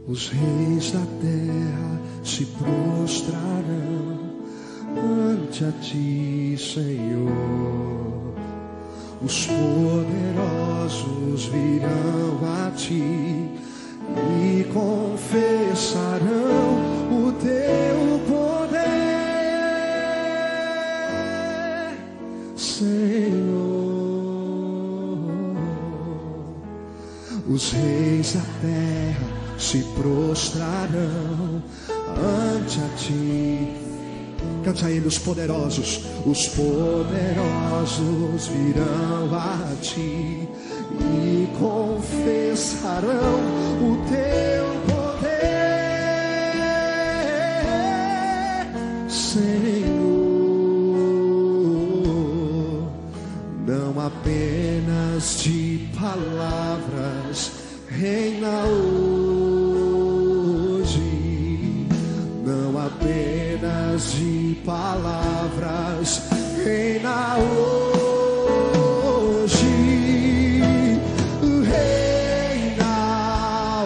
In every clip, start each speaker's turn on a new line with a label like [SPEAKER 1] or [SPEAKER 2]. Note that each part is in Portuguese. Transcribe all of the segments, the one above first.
[SPEAKER 1] Os reis da terra se prostrarão ante a ti, Senhor. Os poderosos virão a ti e confessarão o teu poder, Senhor. Os reis da terra se prostrarão ante a ti. Cante a ele, os poderosos virão a ti e confessarão o teu poder, Senhor. Não apenas de palavras, reina hoje, não apenas de palavras, reina hoje, reina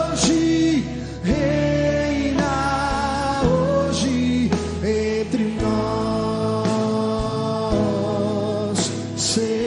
[SPEAKER 1] hoje, reina hoje entre nós, Senhor.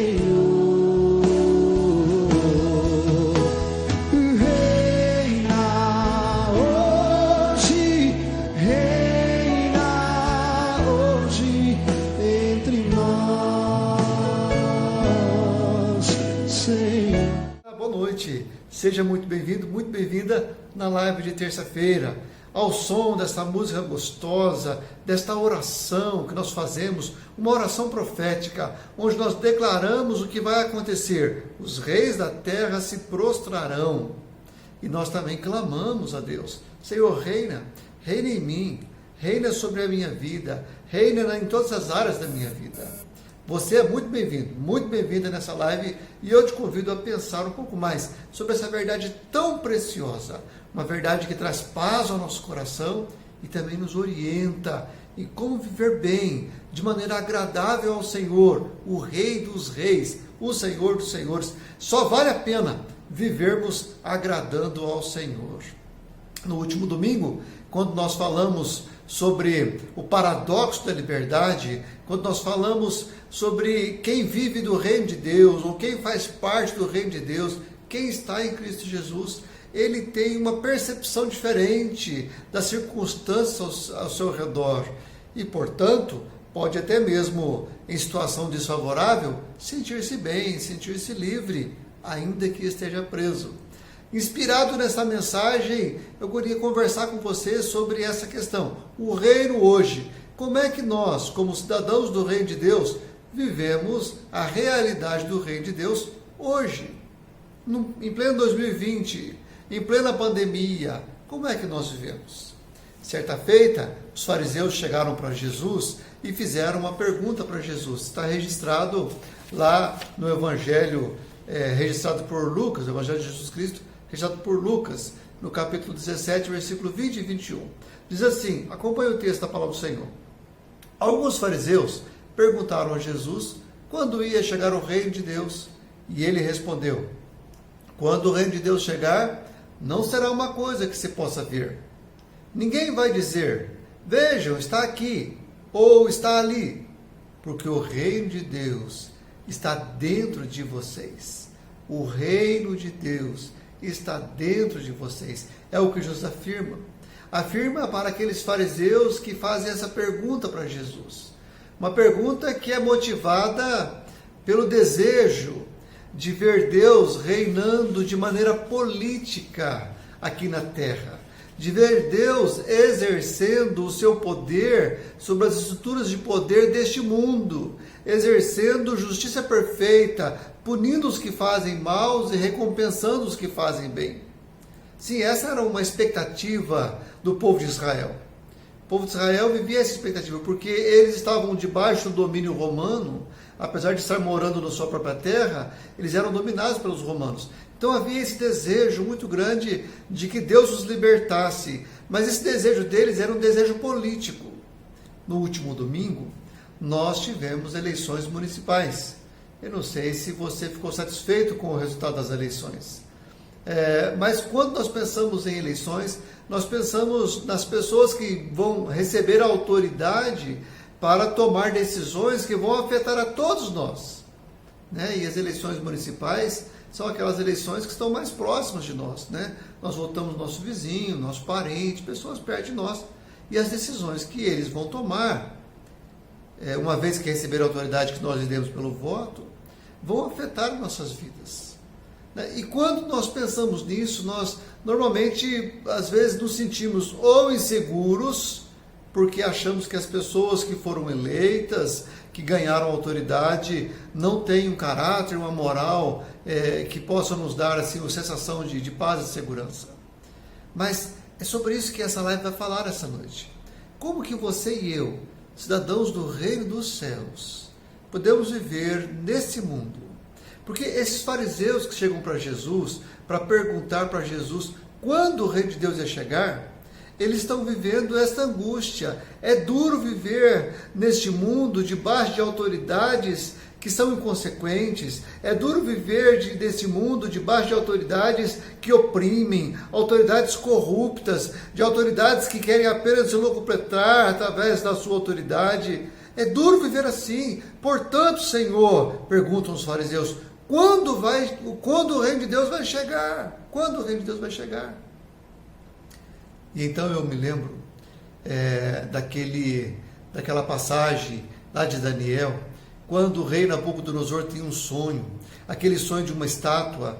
[SPEAKER 2] Seja muito bem-vindo, muito bem-vinda na live de terça-feira, ao som desta música gostosa, desta oração que nós fazemos, uma oração profética, onde nós declaramos o que vai acontecer. Os reis da terra se prostrarão. E nós também clamamos a Deus: Senhor, reina em mim, reina sobre a minha vida, reina em todas as áreas da minha vida. Você é muito bem-vindo, muito bem-vinda nessa live, e eu te convido a pensar um pouco mais sobre essa verdade tão preciosa, uma verdade que traz paz ao nosso coração e também nos orienta em como viver bem, de maneira agradável ao Senhor, o Rei dos Reis, o Senhor dos Senhores. Só vale a pena vivermos agradando ao Senhor. No último domingo, quando nós falamos sobre o paradoxo da liberdade, quando nós falamos sobre quem vive do reino de Deus, ou quem faz parte do reino de Deus, quem está em Cristo Jesus, ele tem uma percepção diferente das circunstâncias ao seu redor e, portanto, pode até mesmo, em situação desfavorável, sentir-se bem, sentir-se livre, ainda que esteja preso. Inspirado nessa mensagem, eu queria conversar com você sobre essa questão. O reino hoje. Como é que nós, como cidadãos do reino de Deus, vivemos a realidade do reino de Deus hoje? Em pleno 2020, em plena pandemia, como é que nós vivemos? Certa feita, os fariseus chegaram para Jesus e fizeram uma pergunta para Jesus. Está registrado lá no Evangelho, registrado por Lucas, o Evangelho de Jesus Cristo, registrado por Lucas, no capítulo 17, versículo 20 e 21. Diz assim, acompanha o texto da palavra do Senhor. Alguns fariseus perguntaram a Jesus quando ia chegar o reino de Deus. E ele respondeu: quando o reino de Deus chegar, não será uma coisa que se possa ver. Ninguém vai dizer, vejam, está aqui, ou está ali, porque o reino de Deus está dentro de vocês. O reino de Deus está dentro de vocês. É o que Jesus afirma. Afirma para aqueles fariseus que fazem essa pergunta para Jesus. Uma pergunta que é motivada pelo desejo de ver Deus reinando de maneira política aqui na terra. De ver Deus exercendo o seu poder sobre as estruturas de poder deste mundo. Exercendo justiça perfeita, punindo os que fazem mal e recompensando os que fazem bem. Sim, essa era uma expectativa do povo de Israel. O povo de Israel vivia essa expectativa, porque eles estavam debaixo do domínio romano, apesar de estar morando na sua própria terra, eles eram dominados pelos romanos. Então havia esse desejo muito grande de que Deus os libertasse, mas esse desejo deles era um desejo político. No último domingo, nós tivemos eleições municipais. Eu não sei se você ficou satisfeito com o resultado das eleições. Mas quando nós pensamos em eleições, nós pensamos nas pessoas que vão receber a autoridade para tomar decisões que vão afetar a todos nós, né? E as eleições municipais são aquelas eleições que estão mais próximas de nós, né? Nós votamos nosso vizinho, nosso parente, pessoas perto de nós, e as decisões que eles vão tomar, uma vez que receberam a autoridade que nós lhes demos pelo voto, vão afetar nossas vidas. E quando nós pensamos nisso, nós normalmente, às vezes, nos sentimos ou inseguros, porque achamos que as pessoas que foram eleitas, que ganharam autoridade, não têm um caráter, uma moral que possa nos dar assim, uma sensação de paz e segurança. Mas é sobre isso que essa live vai falar essa noite. Como que você e eu, cidadãos do reino dos céus, podemos viver nesse mundo? Porque esses fariseus que chegam para Jesus, para perguntar para Jesus quando o reino de Deus ia chegar, eles estão vivendo esta angústia. É duro viver neste mundo debaixo de autoridades que são inconsequentes. É duro viver desse mundo debaixo de autoridades que oprimem, autoridades corruptas, de autoridades que querem apenas se locupletar através da sua autoridade. É duro viver assim. Portanto, Senhor, perguntam os fariseus, quando o reino de Deus vai chegar? Quando o reino de Deus vai chegar? E então eu me lembro daquela passagem lá de Daniel, quando o rei Nabucodonosor tinha um sonho, aquele sonho de uma estátua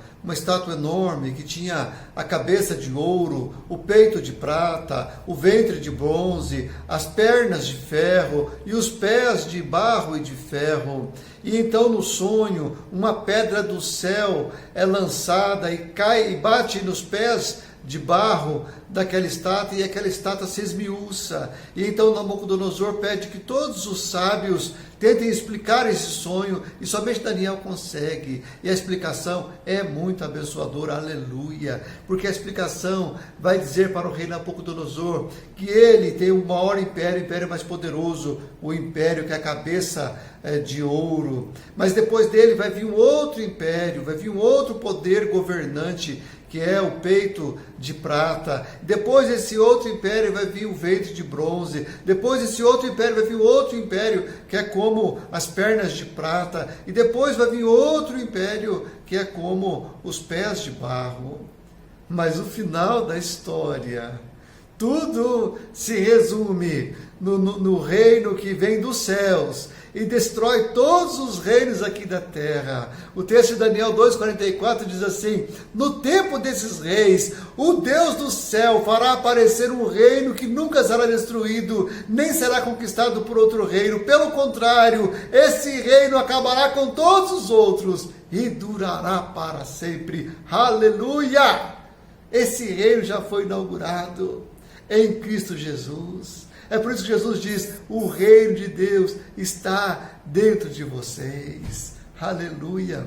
[SPEAKER 2] enorme que tinha a cabeça de ouro, o peito de prata, o ventre de bronze, as pernas de ferro e os pés de barro e de ferro. E então no sonho, uma pedra do céu é lançada e cai e bate nos pés de barro daquela estátua, e aquela estátua se esmiuça. E então Nabucodonosor pede que todos os sábios tentem explicar esse sonho, e somente Daniel consegue. E a explicação é muito abençoadora, aleluia, porque a explicação vai dizer para o rei Nabucodonosor que ele tem o maior império, o império mais poderoso, o império que é a cabeça de ouro. Mas depois dele vai vir um outro império, vai vir um outro poder governante, que é o peito de prata. Depois desse outro império vai vir o ventre de bronze. Depois desse outro império vai vir outro império, que é como as pernas de prata. E depois vai vir outro império, que é como os pés de barro. Mas o final da história, tudo se resume no reino que vem dos céus e destrói todos os reinos aqui da terra. O texto de Daniel 2,44 diz assim: no tempo desses reis, o Deus do céu fará aparecer um reino que nunca será destruído, nem será conquistado por outro reino. Pelo contrário, esse reino acabará com todos os outros e durará para sempre. Aleluia! Esse reino já foi inaugurado em Cristo Jesus. É por isso que Jesus diz: o reino de Deus está dentro de vocês. Aleluia.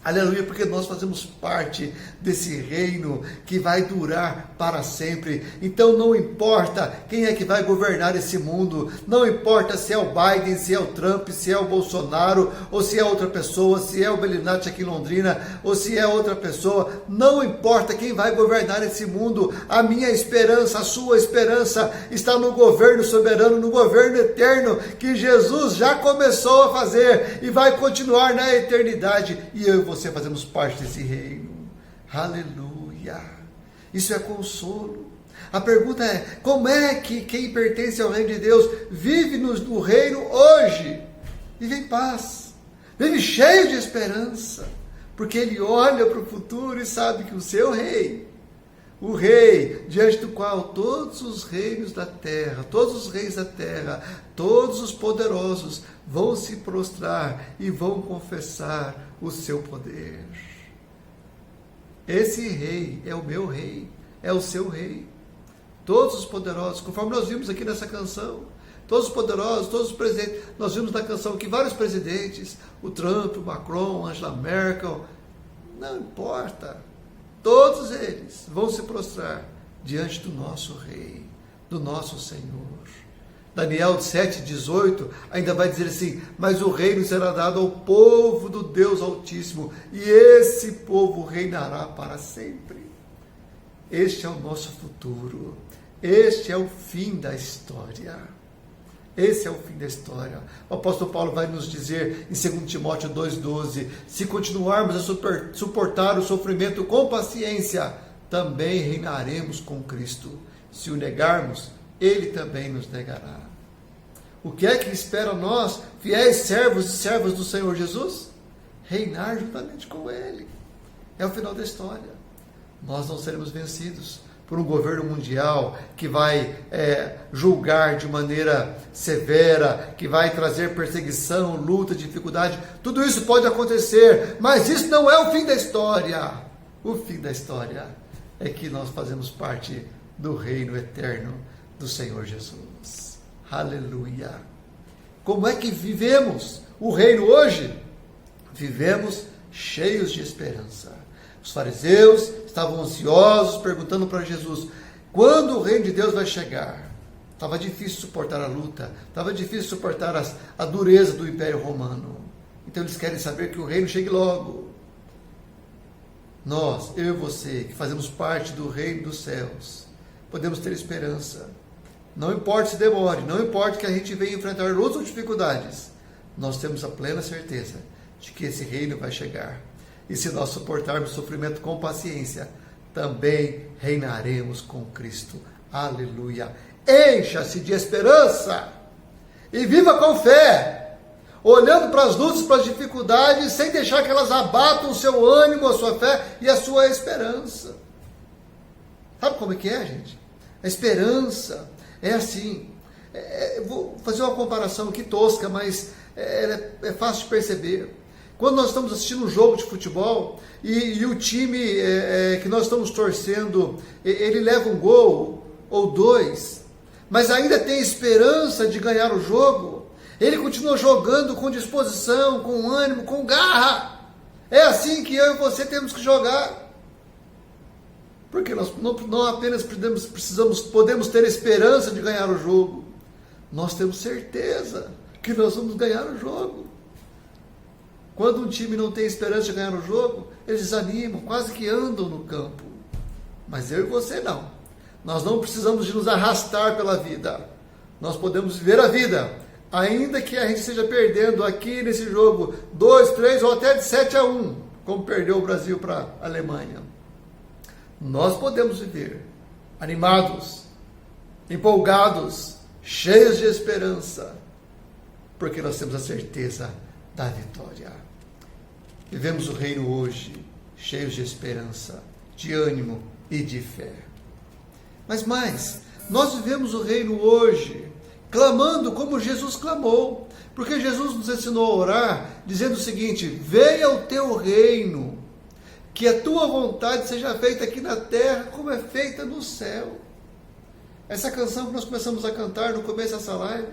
[SPEAKER 2] Aleluia, porque nós fazemos parte desse reino que vai durar para sempre. Então não importa quem é que vai governar esse mundo, não importa se é o Biden, se é o Trump, se é o Bolsonaro, ou se é outra pessoa, se é o Belinati aqui em Londrina, ou se é outra pessoa, não importa quem vai governar esse mundo. A minha esperança, a sua esperança está no governo soberano, no governo eterno, que Jesus já começou a fazer e vai continuar na eternidade. E eu e você fazemos parte desse reino. Aleluia. Isso é consolo. A pergunta é: como é que quem pertence ao reino de Deus vive no reino hoje? Vive em paz, vive cheio de esperança, porque ele olha para o futuro e sabe que o seu rei, o rei diante do qual todos os reinos da terra, todos os reis da terra, todos os poderosos vão se prostrar e vão confessar o seu poder. Esse rei é o meu rei, é o seu rei. Todos os poderosos, conforme nós vimos aqui nessa canção, todos os poderosos, todos os presidentes, nós vimos na canção que vários presidentes, o Trump, o Macron, Angela Merkel, não importa, todos eles vão se prostrar diante do nosso rei, do nosso Senhor. Daniel 7,18 ainda vai dizer assim: mas o reino será dado ao povo do Deus Altíssimo, e esse povo reinará para sempre. Este é o nosso futuro. Este é o fim da história. Esse é o fim da história. O apóstolo Paulo vai nos dizer em 2 Timóteo 2,12: se continuarmos a suportar o sofrimento com paciência, também reinaremos com Cristo. Se o negarmos, Ele também nos negará. O que é que espera nós, fiéis servos e servas do Senhor Jesus? Reinar juntamente com Ele. É o final da história. Nós não seremos vencidos por um governo mundial que vai julgar de maneira severa, que vai trazer perseguição, luta, dificuldade. Tudo isso pode acontecer, mas isso não é o fim da história. O fim da história é que nós fazemos parte do reino eterno do Senhor Jesus. Aleluia! Como é que vivemos o reino hoje? Vivemos cheios de esperança. Os fariseus estavam ansiosos, perguntando para Jesus: quando o reino de Deus vai chegar? Estava difícil suportar a luta, estava difícil suportar a dureza do Império Romano. Então eles querem saber que o reino chegue logo. Nós, eu e você, que fazemos parte do reino dos céus, podemos ter esperança. Não importa se demore, não importa que a gente venha enfrentar lutas ou dificuldades, nós temos a plena certeza de que esse reino vai chegar. E se nós suportarmos o sofrimento com paciência, também reinaremos com Cristo. Aleluia! Encha-se de esperança e viva com fé, olhando para as lutas, para as dificuldades, sem deixar que elas abatam o seu ânimo, a sua fé e a sua esperança. Sabe como é que é, gente? A esperança é assim. Vou fazer uma comparação aqui tosca, mas é fácil de perceber. Quando nós estamos assistindo um jogo de futebol e o time que nós estamos torcendo, ele leva um gol ou dois, mas ainda tem esperança de ganhar o jogo, ele continua jogando com disposição, com ânimo, com garra. É assim que eu e você temos que jogar. Porque nós não apenas podemos ter esperança de ganhar o jogo, nós temos certeza que nós vamos ganhar o jogo. Quando um time não tem esperança de ganhar o jogo, eles desanimam, quase que andam no campo. Mas eu e você não. Nós não precisamos de nos arrastar pela vida. Nós podemos viver a vida, ainda que a gente esteja perdendo aqui nesse jogo 2, 3 ou até de 7-1, como perdeu o Brasil para a Alemanha. Nós podemos viver animados, empolgados, cheios de esperança, porque nós temos a certeza da vitória. Vivemos o reino hoje, cheios de esperança, de ânimo e de fé. Mas mais, nós vivemos o reino hoje, clamando como Jesus clamou, porque Jesus nos ensinou a orar, dizendo o seguinte: venha o teu reino, que a tua vontade seja feita aqui na terra, como é feita no céu. Essa canção que nós começamos a cantar no começo dessa live,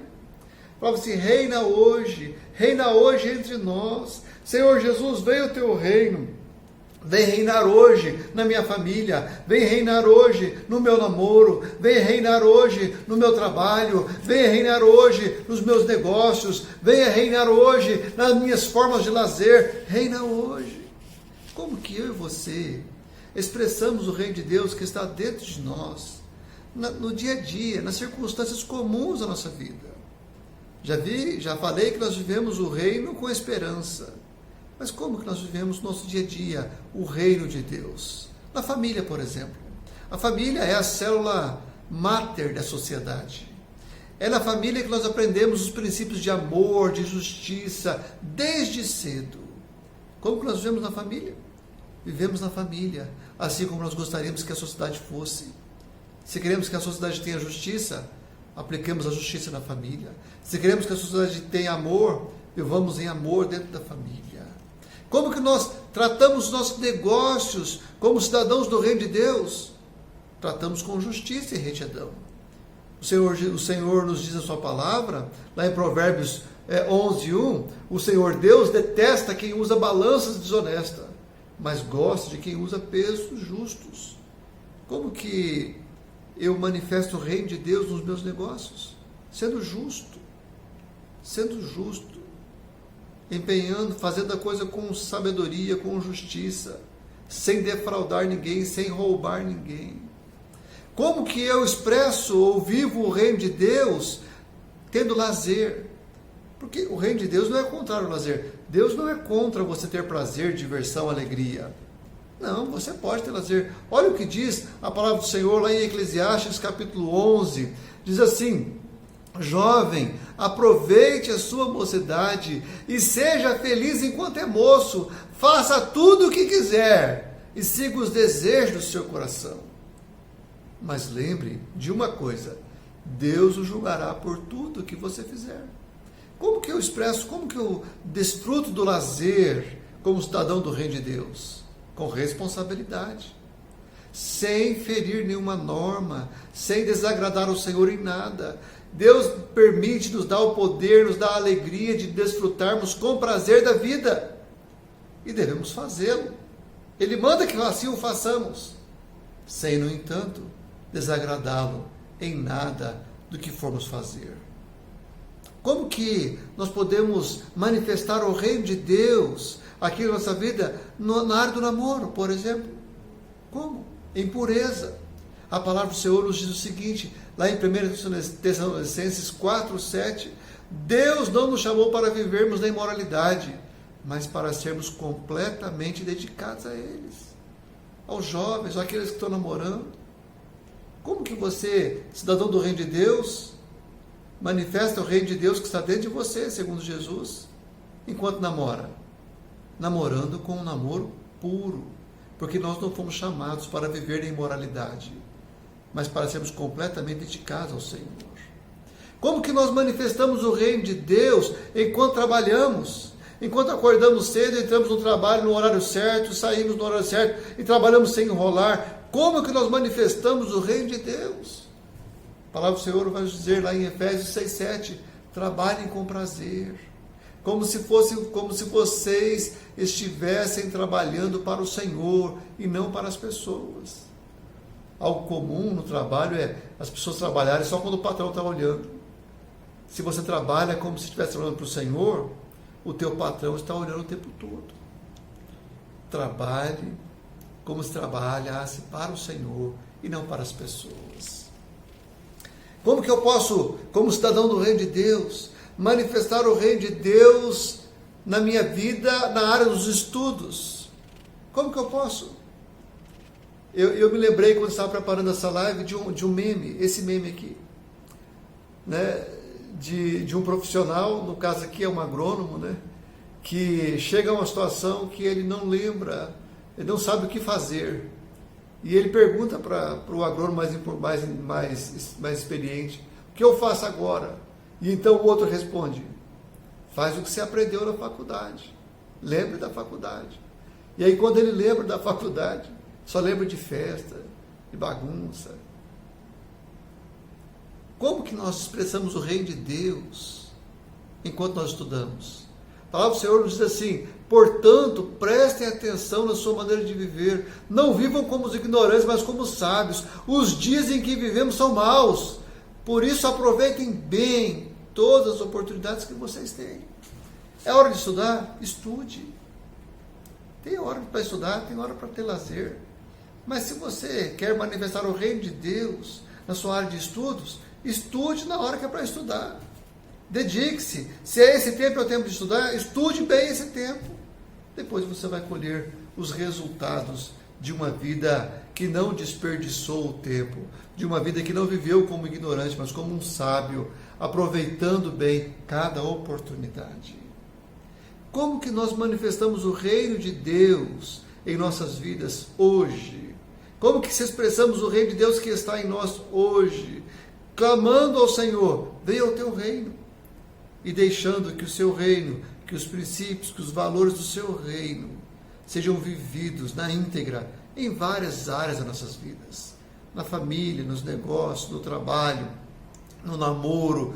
[SPEAKER 2] falava assim: reina hoje entre nós. Senhor Jesus, vem o teu reino. Vem reinar hoje na minha família, vem reinar hoje no meu namoro, vem reinar hoje no meu trabalho, vem reinar hoje nos meus negócios, venha reinar hoje nas minhas formas de lazer, reina hoje. Como que eu e você expressamos o reino de Deus que está dentro de nós, no dia a dia, nas circunstâncias comuns da nossa vida? Já falei que nós vivemos o reino com esperança. Mas como que nós vivemos no nosso dia a dia o reino de Deus? Na família, por exemplo. A família é a célula máter da sociedade. É na família que nós aprendemos os princípios de amor, de justiça, desde cedo. Como que nós vivemos na família? Vivemos na família, assim como nós gostaríamos que a sociedade fosse. Se queremos que a sociedade tenha justiça, apliquemos a justiça na família. Se queremos que a sociedade tenha amor, vivamos em amor dentro da família. Como que nós tratamos os nossos negócios como cidadãos do reino de Deus? Tratamos com justiça e retidão. O Senhor nos diz a sua palavra, lá em Provérbios 11:1, o Senhor Deus detesta quem usa balanças desonestas, mas gosta de quem usa pesos justos. Como que eu manifesto o reino de Deus nos meus negócios? sendo justo, empenhando, fazendo a coisa com sabedoria, com justiça, sem defraudar ninguém, sem roubar ninguém. Como que eu expresso ou vivo o reino de Deus tendo lazer? Porque o reino de Deus não é contrário ao lazer. Deus não é contra você ter prazer, diversão, alegria. Não, você pode ter lazer. Olha o que diz a palavra do Senhor lá em Eclesiastes capítulo 11. Diz assim: jovem, aproveite a sua mocidade e seja feliz enquanto é moço. Faça tudo o que quiser e siga os desejos do seu coração. Mas lembre de uma coisa: Deus o julgará por tudo que você fizer. Como que eu expresso, como que eu desfruto do lazer como cidadão do reino de Deus? Com responsabilidade, sem ferir nenhuma norma, sem desagradar o Senhor em nada. Deus permite, nos dá o poder, nos dá a alegria de desfrutarmos com prazer da vida. E devemos fazê-lo. Ele manda que assim o façamos, sem, no entanto, desagradá-lo em nada do que formos fazer. Como que nós podemos manifestar o reino de Deus aqui na nossa vida, na área do namoro, por exemplo? Como? Em pureza. A palavra do Senhor nos diz o seguinte, lá em 1 Tessalonicenses 4:7, Deus não nos chamou para vivermos na imoralidade, mas para sermos completamente dedicados a eles, aos jovens, àqueles que estão namorando. Como que você, cidadão do reino de Deus, manifesta o reino de Deus que está dentro de você, segundo Jesus, enquanto namora? Namorando com um namoro puro, porque nós não fomos chamados para viver na imoralidade, mas para sermos completamente dedicados ao Senhor. Como que nós manifestamos o reino de Deus enquanto trabalhamos? Enquanto acordamos cedo, entramos no trabalho no horário certo, saímos no horário certo e trabalhamos sem enrolar. Como que nós manifestamos o reino de Deus? A palavra do Senhor vai dizer lá em Efésios 6:7, trabalhem com prazer, como se vocês estivessem trabalhando para o Senhor e não para as pessoas. Algo comum no trabalho é as pessoas trabalharem só quando o patrão está olhando. Se você trabalha como se estivesse trabalhando para o Senhor, o teu patrão está olhando o tempo todo. Trabalhe como se trabalhasse para o Senhor e não para as pessoas. Como que eu posso, como cidadão do reino de Deus, manifestar o reino de Deus na minha vida, na área dos estudos? Como que eu posso? Eu me lembrei, quando estava preparando essa live, de um meme, esse meme aqui, né? De um profissional, no caso aqui é um agrônomo, né? Que chega a uma situação que ele não lembra, ele não sabe o que fazer. E ele pergunta para o agrônomo mais experiente: o que eu faço agora? E então o outro responde: faz o que você aprendeu na faculdade. Lembre da faculdade. E aí, quando ele lembra da faculdade, só lembra de festa, de bagunça. Como que nós expressamos o reino de Deus enquanto nós estudamos? A palavra do Senhor nos diz assim: portanto, prestem atenção na sua maneira de viver. Não vivam como os ignorantes, mas como os sábios. Os dias em que vivemos são maus. Por isso, aproveitem bem todas as oportunidades que vocês têm. É hora de estudar? Estude. Tem hora para estudar, tem hora para ter lazer. Mas se você quer manifestar o reino de Deus na sua área de estudos, estude na hora que é para estudar. Dedique-se. Se é esse tempo é o tempo de estudar, estude bem esse tempo. Depois você vai colher os resultados de uma vida que não desperdiçou o tempo, de uma vida que não viveu como ignorante, mas como um sábio, aproveitando bem cada oportunidade. Como que nós manifestamos o reino de Deus em nossas vidas hoje? Como que expressamos o reino de Deus que está em nós hoje? Clamando ao Senhor: venha o teu reino. E deixando que o seu reino, que os princípios, que os valores do seu reino sejam vividos na íntegra em várias áreas das nossas vidas. Na família, nos negócios, no trabalho, no namoro,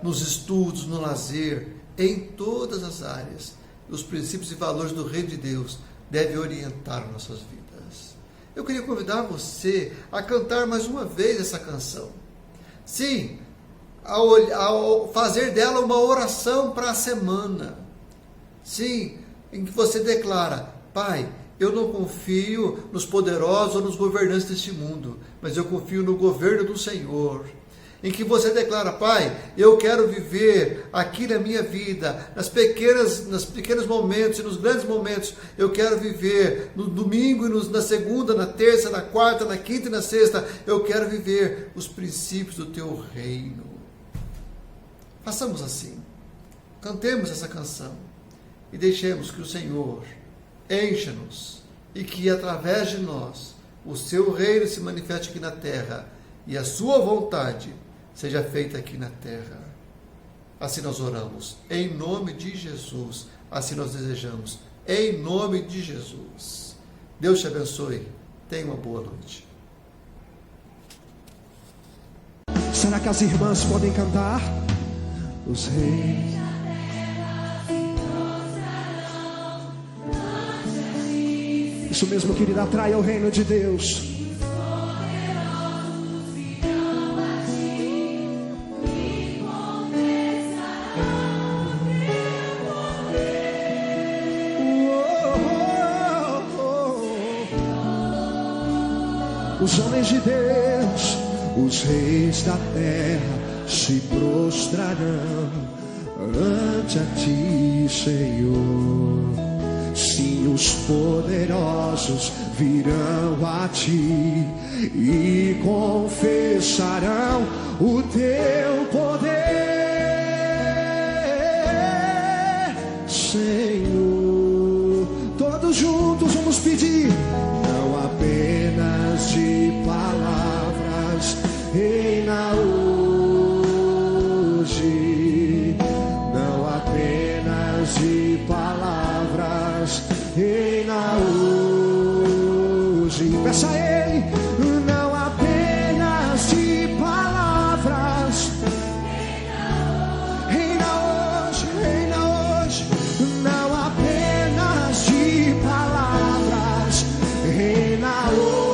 [SPEAKER 2] nos estudos, no lazer, em todas as áreas. Os princípios e valores do reino de Deus devem orientar nossas vidas. Eu queria convidar você a cantar mais uma vez essa canção. Sim, ao fazer dela uma oração para a semana. Sim, em que você declara: Pai, eu não confio nos poderosos ou nos governantes deste mundo, mas eu confio no governo do Senhor. Em que você declara: Pai, eu quero viver aqui na minha vida, nos pequenos momentos e nos grandes momentos, eu quero viver no domingo, na segunda, na terça, na quarta, na quinta e na sexta, eu quero viver os princípios do teu reino. Façamos assim, cantemos essa canção e deixemos que o Senhor encha-nos e que através de nós o seu reino se manifeste aqui na terra e a sua vontade seja feita aqui na terra. Assim nós oramos, em nome de Jesus. Assim nós desejamos, em nome de Jesus. Deus te abençoe. Tenha uma boa noite.
[SPEAKER 1] Será que as irmãs podem cantar? Os reis. Isso mesmo, querida, atraia o reino de Deus. Os homens de Deus, os reis da terra se prostrarão ante a ti, Senhor. Sim, os poderosos virão a ti e confessarão o teu poder, Senhor. Todos juntos vamos pedir, não apenas de palavras, reina hoje, não apenas de palavras, reina hoje. Peça a Ele, não apenas de palavras, reina hoje, não apenas de palavras, reina hoje,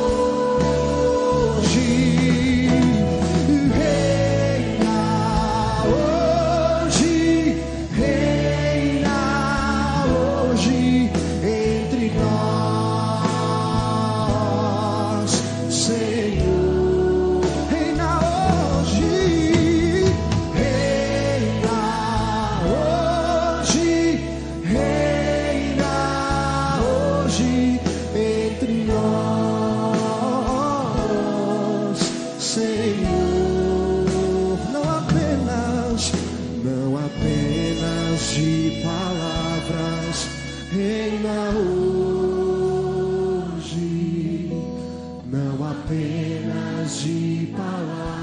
[SPEAKER 1] reina hoje, reina hoje entre nós, Senhor. Reina hoje, reina hoje, reina hoje entre nós, Senhor. Não apenas de palavras, reina hoje, não apenas de palavras.